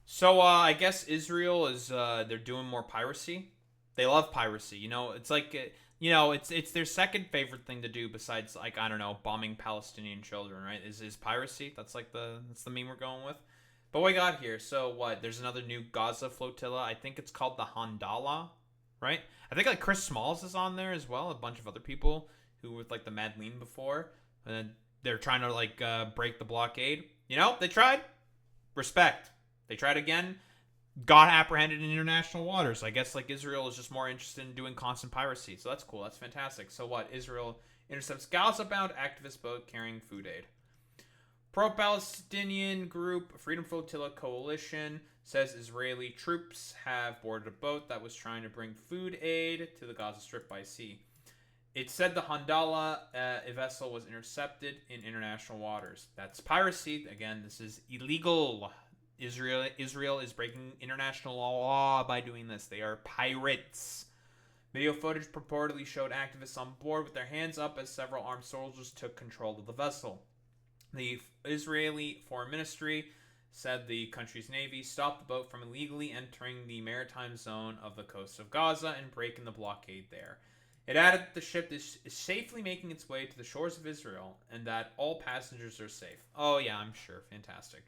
So I guess Israel is they're doing more piracy. They love piracy. It's like it's their second favorite thing to do besides like I don't know bombing Palestinian children. Right? Is piracy? That's the meme we're going with. But what we got here? So what? There's another new Gaza flotilla. I think it's called the Handala. Right? I think like Chris Smalls is on there as well. A bunch of other people who with like the Madleen before. And they're trying to like break the blockade. They tried. Respect. They tried again, got apprehended in international waters. I guess like Israel is just more interested in doing constant piracy. So that's cool. That's fantastic. So what? Israel intercepts Gaza-bound activist boat carrying food aid. Pro-Palestinian group Freedom Flotilla Coalition says Israeli troops have boarded a boat that was trying to bring food aid to the Gaza Strip by sea. It said the Handala vessel was intercepted in international waters. That's piracy. Again, this is illegal. Israel is breaking international law by doing this. They are pirates. Video footage purportedly showed activists on board with their hands up as several armed soldiers took control of the vessel. The Israeli Foreign Ministry said the country's navy stopped the boat from illegally entering the maritime zone of the coast of Gaza and breaking the blockade there. It added that the ship is safely making its way to the shores of Israel and that all passengers are safe. Oh, yeah, I'm sure. Fantastic.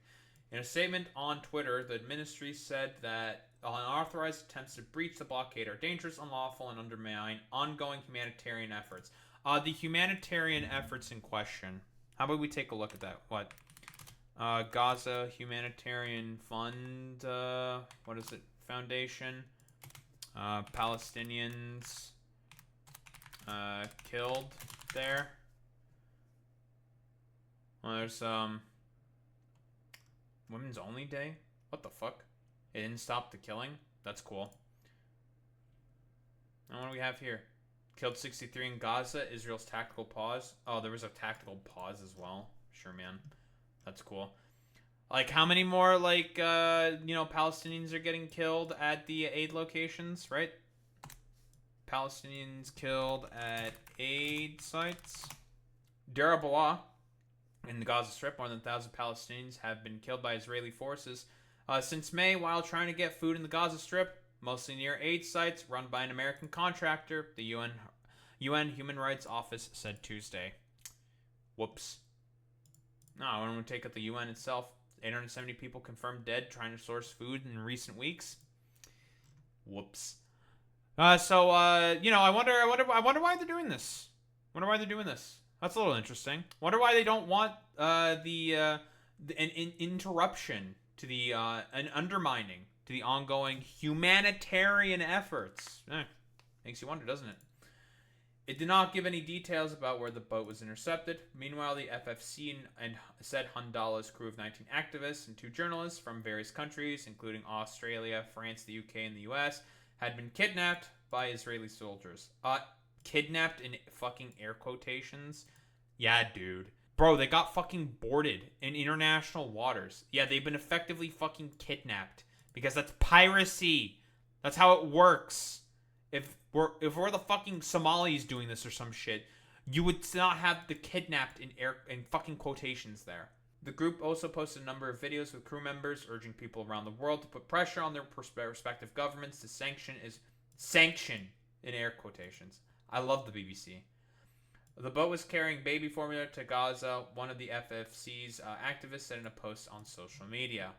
In a statement on Twitter, the ministry said that unauthorized attempts to breach the blockade are dangerous, unlawful, and undermine ongoing humanitarian efforts. The humanitarian efforts in question. How about we take a look at that? What? Gaza Humanitarian Fund. What is it? Foundation. Palestinians killed there. Well, there's Women's Only Day? What the fuck? It didn't stop the killing? That's cool. And what do we have here? Killed 63 in Gaza. Israel's tactical pause. Oh, there was a tactical pause as well. Sure, man. That's cool. Like, how many more, like, Palestinians are getting killed at the aid locations, right? Palestinians killed at aid sites. Deir al-Balah. In the Gaza Strip, more than 1,000 Palestinians have been killed by Israeli forces since May while trying to get food in the Gaza Strip, mostly near aid sites run by an American contractor, the UN Human Rights Office said Tuesday. Whoops. No, I want to take up the UN itself. 870 people confirmed dead trying to source food in recent weeks. Whoops. I wonder why they're doing this. That's a little interesting. Wonder why they don't want an interruption to the an undermining to the ongoing humanitarian efforts. Makes you wonder, doesn't it? It did not give any details about where the boat was intercepted. Meanwhile, the FFC said Handala's crew of 19 activists and 2 journalists from various countries, including Australia, France, the UK, and the US, had been kidnapped by Israeli soldiers. Kidnapped in fucking air quotations? Yeah, dude. Bro, they got fucking boarded in international waters. Yeah, they've been effectively fucking kidnapped. Because that's piracy. That's how it works. If we're the fucking Somalis doing this or some shit, you would not have the kidnapped in fucking quotations there. The group also posted a number of videos with crew members urging people around the world to put pressure on their respective governments to sanction in air quotations. I love the BBC. The boat was carrying baby formula to Gaza, one of the FFC's activists said in a post on social media.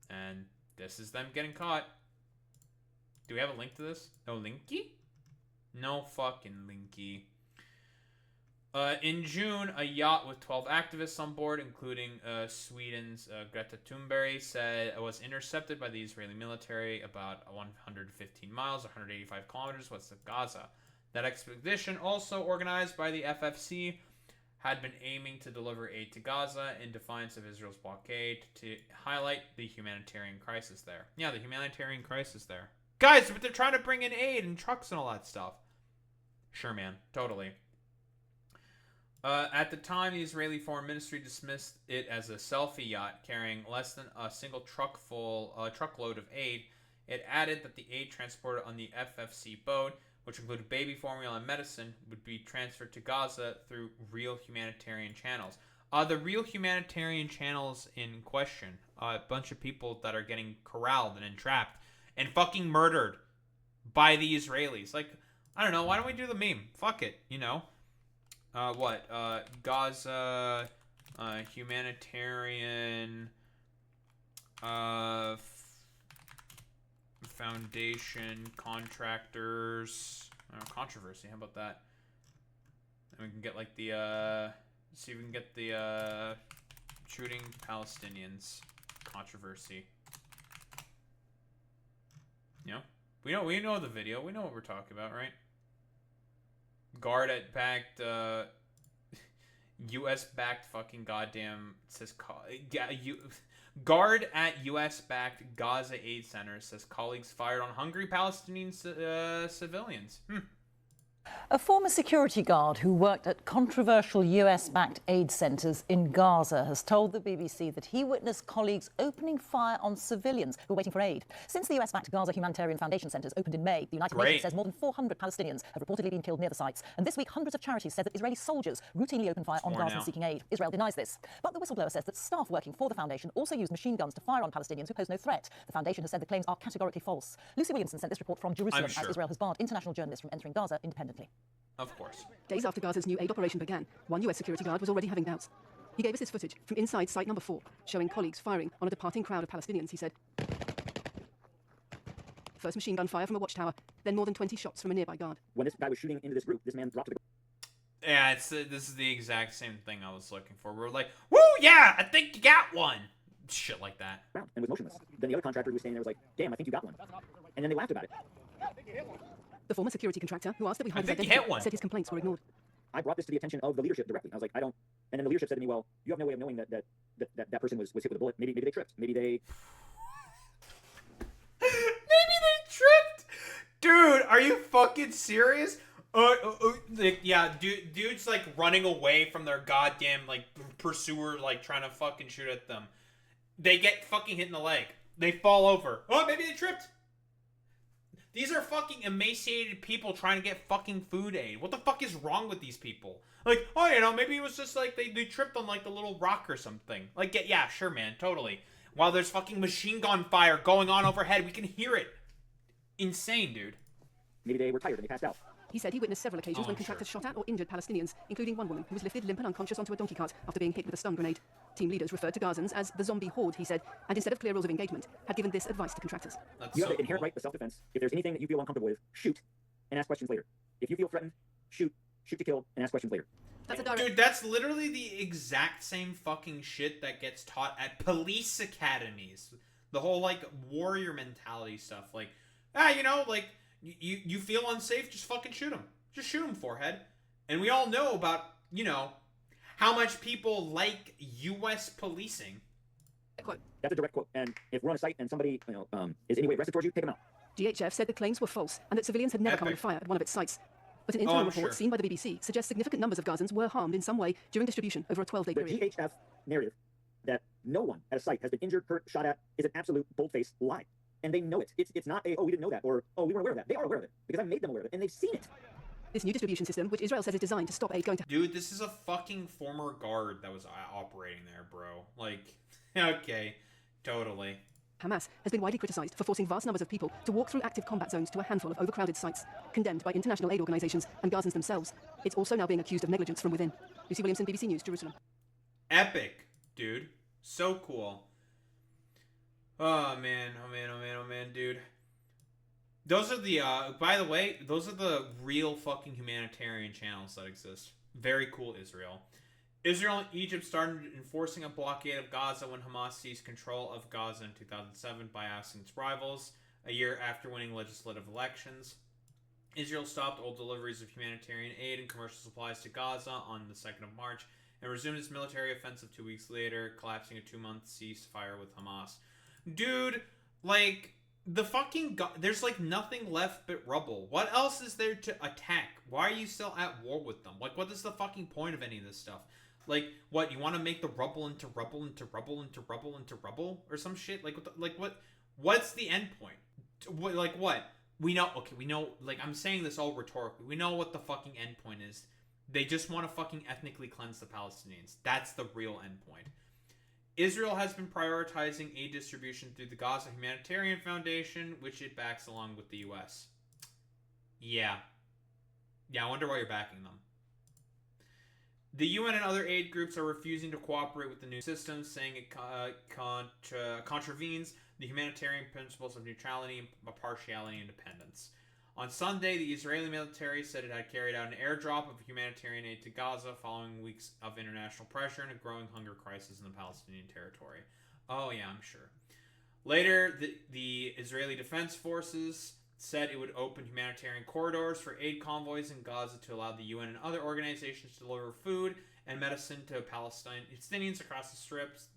And this is them getting caught. Do we have a link to this? No linky? No fucking linky. In June, a yacht with 12 activists on board, including Sweden's Greta Thunberg, said it was intercepted by the Israeli military about 115 miles, 185 kilometers west of Gaza. That expedition, also organized by the FFC, had been aiming to deliver aid to Gaza in defiance of Israel's blockade to highlight the humanitarian crisis there. Yeah, the humanitarian crisis there. Guys, but they're trying to bring in aid and trucks and all that stuff. Sure, man. Totally. At the time, the Israeli Foreign Ministry dismissed it as a selfie yacht carrying less than a single truckload of aid. It added that the aid transported on the FFC boat, which included baby formula and medicine, would be transferred to Gaza through real humanitarian channels. The real humanitarian channels in question a bunch of people that are getting corralled and entrapped and fucking murdered by the Israelis. Like, I don't know. Why don't we do the meme? Fuck it. You know. Gaza, humanitarian, foundation, contractors, controversy. How about that? And we can get like the, see if we can get the, shooting Palestinians controversy. You know? We know the video. We know what we're talking about, right? Guard at backed, U.S. backed fucking goddamn says guard at U.S. backed Gaza aid center says colleagues fired on hungry Palestinian civilians. A former security guard who worked at controversial US-backed aid centres in Gaza has told the BBC that he witnessed colleagues opening fire on civilians who were waiting for aid. Since the US-backed Gaza Humanitarian Foundation centres opened in May, the United Nations says more than 400 Palestinians have reportedly been killed near the sites. And this week, hundreds of charities said that Israeli soldiers routinely open fire on Gazans seeking aid. Israel denies this. But the whistleblower says that staff working for the foundation also used machine guns to fire on Palestinians who pose no threat. The foundation has said the claims are categorically false. Lucy Williamson sent this report from Jerusalem as Israel has barred international journalists from entering Gaza independently. Of course. Days after Gaza's new aid operation began, one US security guard was already having doubts. He gave us this footage from inside site number 4, showing colleagues firing on a departing crowd of Palestinians. He said, first machine gun fire from a watchtower, then more than 20 shots from a nearby guard. When this guy was shooting into this group, this man dropped to the ground. Yeah, this is the exact same thing I was looking for. We were like, woo, yeah, I think you got one. Shit like that. And was motionless. Then the other contractor who was standing there was like, damn, I think you got one. And then they laughed about it. The former security contractor, who asked that we hide his identity, said his complaints were ignored. I brought this to the attention of the leadership directly. I was like, I don't. And then the leadership said to me, well, you have no way of knowing that person was hit with a bullet. Maybe they tripped. Maybe they tripped. Dude, are you fucking serious? Yeah, dude's like running away from their goddamn like pursuer, like trying to fucking shoot at them. They get fucking hit in the leg. They fall over. Oh, maybe they tripped. These are fucking emaciated people trying to get fucking food aid. What the fuck is wrong with these people? Like, oh, you know, maybe it was just like they tripped on like the little rock or something. Like, yeah, sure, man, totally. While there's fucking machine gun fire going on overhead, we can hear it. Insane, dude. Maybe they were tired and they passed out. He said he witnessed several occasions when contractors shot at or injured Palestinians, including one woman who was lifted limp and unconscious onto a donkey cart after being hit with a stun grenade. Team leaders referred to Gazans as the zombie horde, he said, and instead of clear rules of engagement, had given this advice to contractors. You have the inherent right to self-defense. If there's anything that you feel uncomfortable with, shoot and ask questions later. If you feel threatened, shoot to kill, and ask questions later. Dude, that's literally the exact same fucking shit that gets taught at police academies. The whole, like, warrior mentality stuff. Like, you know, like, you feel unsafe, just fucking shoot him. Just shoot him, forehead. And we all know about, you know, how much people like U.S. policing. Quote. That's a direct quote. And if we're on a site and somebody, you know, is any way aggressive towards you, take them out. GHF said the claims were false and that civilians had never come under fire at one of its sites. But an internal report seen by the BBC suggests significant numbers of Gazans were harmed in some way during distribution over a 12-day period. The GHF narrative that no one at a site has been injured, hurt, shot at is an absolute bold-faced lie. And they know it. It's not a, oh, we didn't know that, or, oh, we weren't aware of that. They are aware of it, because I made them aware of it, and they've seen it. This new distribution system, which Israel says is designed to stop aid going to... Dude, this is a fucking former guard that was operating there, bro. Like, okay, totally. Hamas has been widely criticized for forcing vast numbers of people to walk through active combat zones to a handful of overcrowded sites, condemned by international aid organizations and Gazans themselves. It's also now being accused of negligence from within. Lucy Williamson, BBC News, Jerusalem. Epic, dude. So cool. Oh man, dude. Those are the, by the way, those are the real fucking humanitarian channels that exist. Very cool, Israel. Israel and Egypt started enforcing a blockade of Gaza when Hamas seized control of Gaza in 2007 by ousting its rivals, a year after winning legislative elections. Israel stopped all deliveries of humanitarian aid and commercial supplies to Gaza on the 2nd of March and resumed its military offensive 2 weeks later, collapsing a 2-month ceasefire with Hamas. Dude, like, the fucking... there's, like, nothing left but rubble. What else is there to attack? Why are you still at war with them? Like, what is the fucking point of any of this stuff? Like, what, you want to make the rubble into rubble into rubble into rubble into rubble? Or some shit? Like, what's the end point? Like, what? We know, okay, we know, like, I'm saying this all rhetorically. We know what the fucking end point is. They just want to fucking ethnically cleanse the Palestinians. That's the real end point. Israel has been prioritizing aid distribution through the Gaza Humanitarian Foundation, which it backs along with the U.S. Yeah. Yeah, I wonder why you're backing them. The UN and other aid groups are refusing to cooperate with the new system, saying it contravenes the humanitarian principles of neutrality, impartiality, and independence. On Sunday, the Israeli military said it had carried out an airdrop of humanitarian aid to Gaza following weeks of international pressure and a growing hunger crisis in the Palestinian territory. Oh, yeah, I'm sure. Later, the Israeli Defense Forces said it would open humanitarian corridors for aid convoys in Gaza to allow the UN and other organizations to deliver food and medicine to Palestinians across the strips.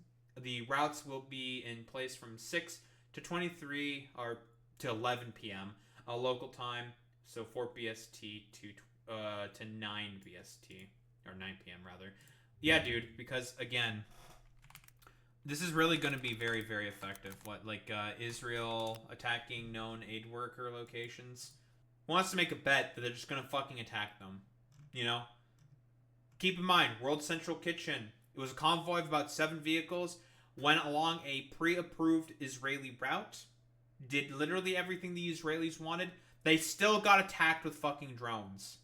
The routes will be in place from 6 to 23 or to 11 p.m. Local time, so 4 BST to 9 BST, or 9 p.m. rather. Yeah, dude, because again, this is really going to be very, very effective. Israel attacking known aid worker locations wants to make a bet that they're just going to fucking attack them. You know? Keep in mind, World Central Kitchen, it was a convoy of about 7 vehicles, went along a pre-approved Israeli route, did literally everything the Israelis wanted. They still got attacked with fucking drones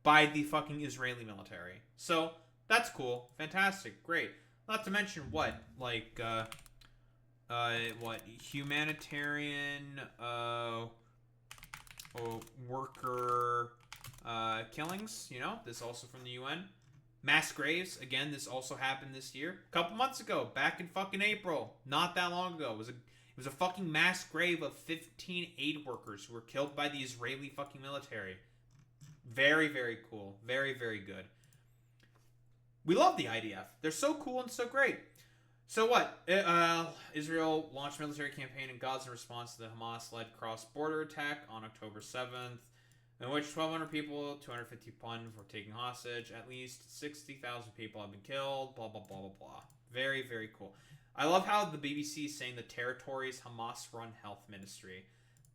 by the fucking Israeli military. So, that's cool. Fantastic. Great. Not to mention what? Humanitarian, worker, killings, you know? This also from the UN. Mass graves, again, this also happened this year. A couple months ago, back in fucking April. Not that long ago. It was a fucking mass grave of 15 aid workers who were killed by the Israeli fucking military. Very, very cool. Very, very good. We love the IDF. They're so cool and so great. So what? Israel launched a military campaign in Gaza in response to the Hamas-led cross-border attack on October 7th, in which 1,200 people, 251 were taken hostage. At least 60,000 people have been killed. Blah, blah, blah, blah, blah. Very, very cool. I love how the BBC is saying the territory's Hamas-run health ministry.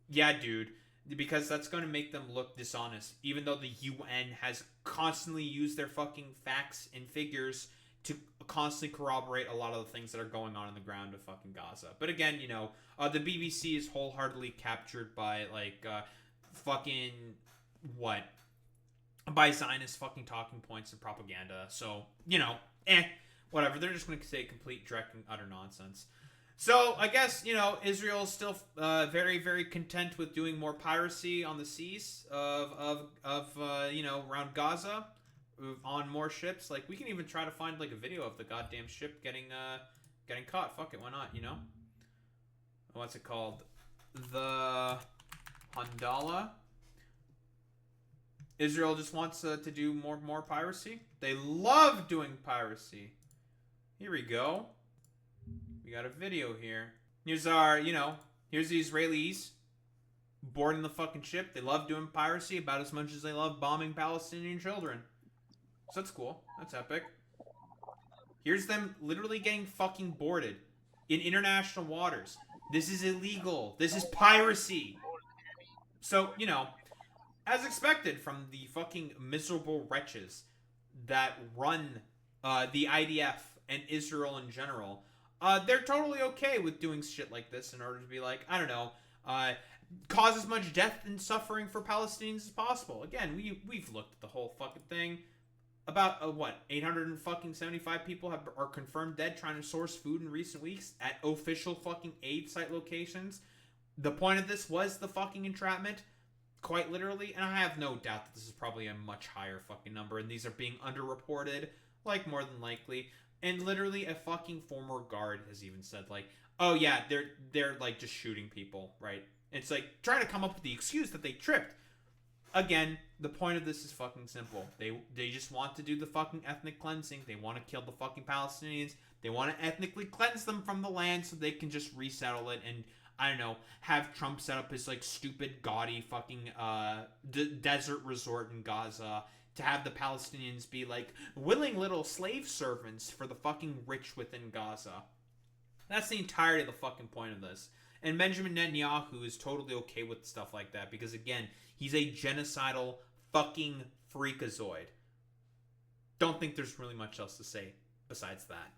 Yeah, dude. Because that's going to make them look dishonest. Even though the UN has constantly used their fucking facts and figures to constantly corroborate a lot of the things that are going on the ground of fucking Gaza. But again, you know, the BBC is wholeheartedly captured by, fucking, what? By Zionist fucking talking points and propaganda. So, you know, whatever. They're just going to say complete, direct, and utter nonsense. So, I guess, you know, Israel's still very, very content with doing more piracy on the seas of around Gaza on more ships. Like, we can even try to find, a video of the goddamn ship getting caught. Fuck it, why not, you know? What's it called? The Handala. Israel just wants to do more piracy. They love doing piracy. Here we go. We got a video here. Here's here's the Israelis boarding the fucking ship. They love doing piracy about as much as they love bombing Palestinian children. So that's cool. That's epic. Here's them literally getting fucking boarded in international waters. This is illegal. This is piracy. So, you know, as expected from the fucking miserable wretches that run the IDF and Israel in general, they're totally okay with doing shit like this in order to be like, I don't know, cause as much death and suffering for Palestinians as possible. Again, we've looked at the whole fucking thing. About 875 people are confirmed dead trying to source food in recent weeks at official fucking aid site locations. The point of this was the fucking entrapment, quite literally, and I have no doubt that this is probably a much higher fucking number, and these are being underreported, more than likely. And literally a fucking former guard has even said, oh yeah, they're just shooting people, right? It's trying to come up with the excuse that they tripped. Again, the point of this is fucking simple. They just want to do the fucking ethnic cleansing. They want to kill the fucking Palestinians. They want to ethnically cleanse them from the land so they can just resettle it and, I don't know, have Trump set up his stupid, gaudy fucking desert resort in Gaza to have the Palestinians be willing little slave servants for the fucking rich within Gaza. That's the entirety of the fucking point of this. And Benjamin Netanyahu is totally okay with stuff like that because, again, he's a genocidal fucking freakazoid. Don't think there's really much else to say besides that.